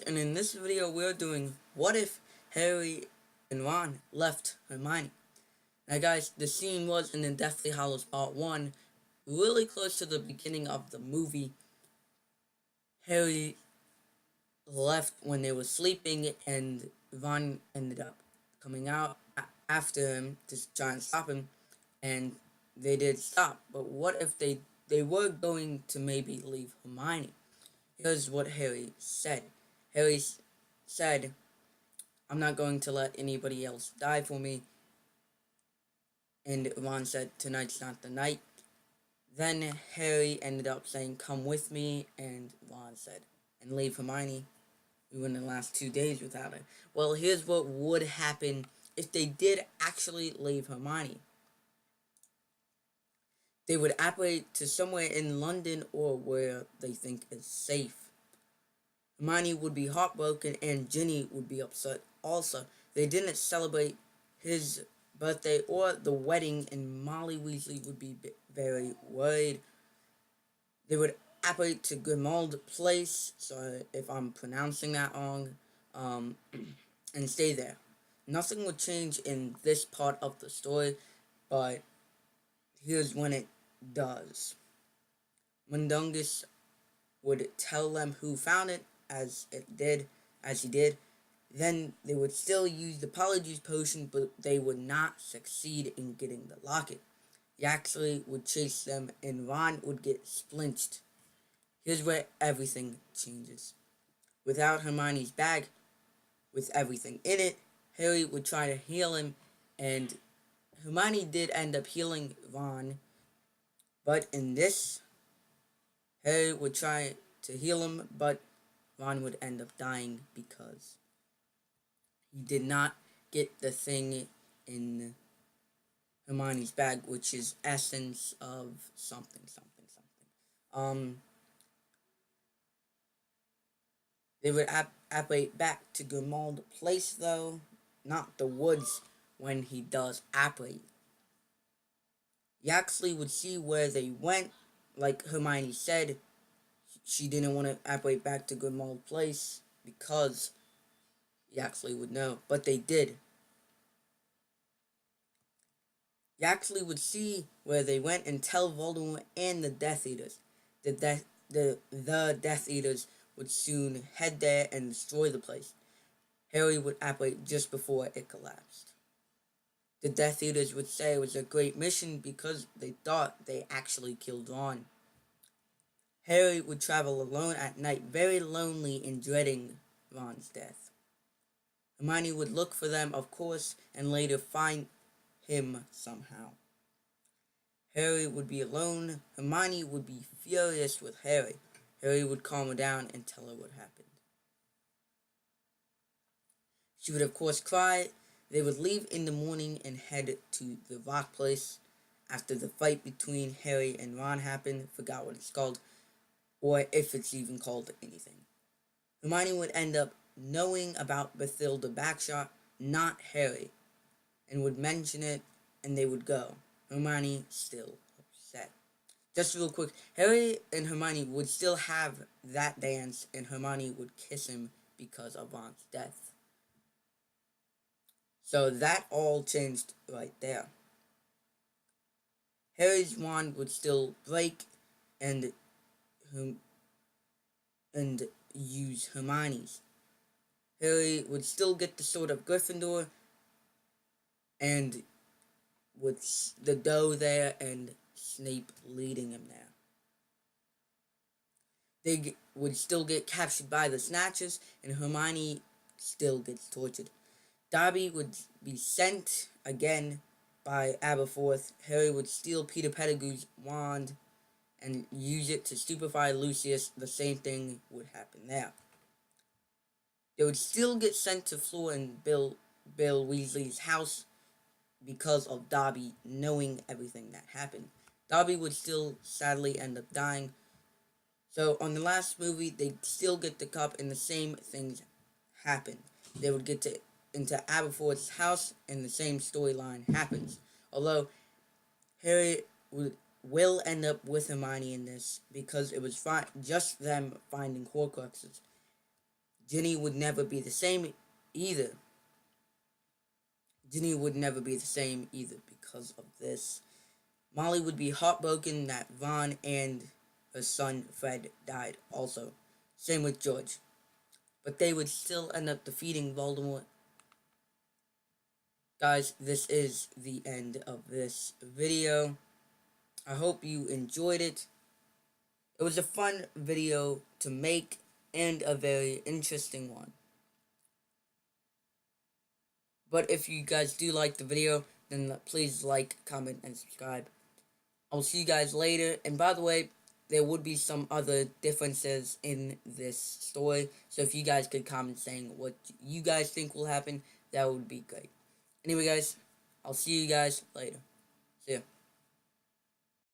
and in this video we're doing what if Harry and Ron left Hermione. Now guys, the scene was in the Deathly Hallows Part 1, really close to the beginning of the movie. Harry left when they were sleeping and Ron ended up coming out after him to try and stop him, and they did stop. But what if they were going to maybe leave Hermione? Here's what Harry said. Harry said, "I'm not going to let anybody else die for me." And Ron said, "Tonight's not the night." Then Harry ended up saying, "Come with me." And Ron said, "And leave Hermione. We wouldn't last 2 days without her." Well, here's what would happen if they did actually leave Hermione. They would apparate to somewhere in London or where they think is safe. Hermione would be heartbroken and Ginny would be upset also. They didn't celebrate his birthday or the wedding, and Molly Weasley would be very worried. They would apparate to Grimmauld Place, sorry if I'm pronouncing that wrong, and stay there. Nothing would change in this part of the story, but here's when it does. Mundungus would tell them who found it, as he did. Then they would still use the Polyjuice potion, but they would not succeed in getting the locket. Yaxley would chase them, and Ron would get splinched. Here's where everything changes. Without Hermione's bag, with everything in it, Harry would try to heal him, and Hermione did end up healing Ron. But in this, Harry would try to heal him, but Ron would end up dying because he did not get the thing in Hermione's bag, which is essence of something. They would apparate back to Grimmauld Place, though, not the woods, when he does apparate. Yaxley would see where they went. Like Hermione said, she didn't want to apparate back to Grimmauld Place because Yaxley would know, but they did. Yaxley would see where they went and tell Voldemort and the Death Eaters. The Death Eaters would soon head there and destroy the place. Harry would apparate just before it collapsed. The Death Eaters would say it was a great mission because they thought they actually killed Ron. Harry would travel alone at night, very lonely and dreading Ron's death. Hermione would look for them, of course, and later find him somehow. Harry would be alone. Hermione would be furious with Harry. Harry would calm her down and tell her what happened. She would, of course, cry. They would leave in the morning and head to the Rock Place after the fight between Harry and Ron happened. Forgot what it's called, or if it's even called anything. Hermione would end up knowing about Bathilda Bagshot, not Harry, and would mention it, and they would go. Hermione still upset. Just real quick, Harry and Hermione would still have that dance, and Hermione would kiss him because of Ron's death. So that all changed right there. Harry's wand would still break and use Hermione's. Harry would still get the sword of Gryffindor, and with the dough there and Snape leading him there. They would still get captured by the Snatchers, and Hermione still gets tortured. Dobby would be sent again by Aberforth. Harry would steal Peter Pettigrew's wand and use it to stupefy Lucius. The same thing would happen there. They would still get sent to Fleur and Bill Weasley's house because of Dobby knowing everything that happened. Dobby would still sadly end up dying. So on the last movie, they still get the cup and the same things happen. They would get into Aberforth's house and the same storyline happens. Although Harry will end up with Hermione in this because it was just them finding Horcruxes. Ginny would never be the same either. Ginny would never be the same either because of this. Molly would be heartbroken that Ron and her son Fred died also. Same with George. But they would still end up defeating Voldemort. Guys, this is the end of this video. I hope you enjoyed it. It was a fun video to make and a very interesting one. But if you guys do like the video, then please like, comment, and subscribe. I'll see you guys later. And by the way, there would be some other differences in this story. So if you guys could comment saying what you guys think will happen, that would be great. Anyway, guys, I'll see you guys later.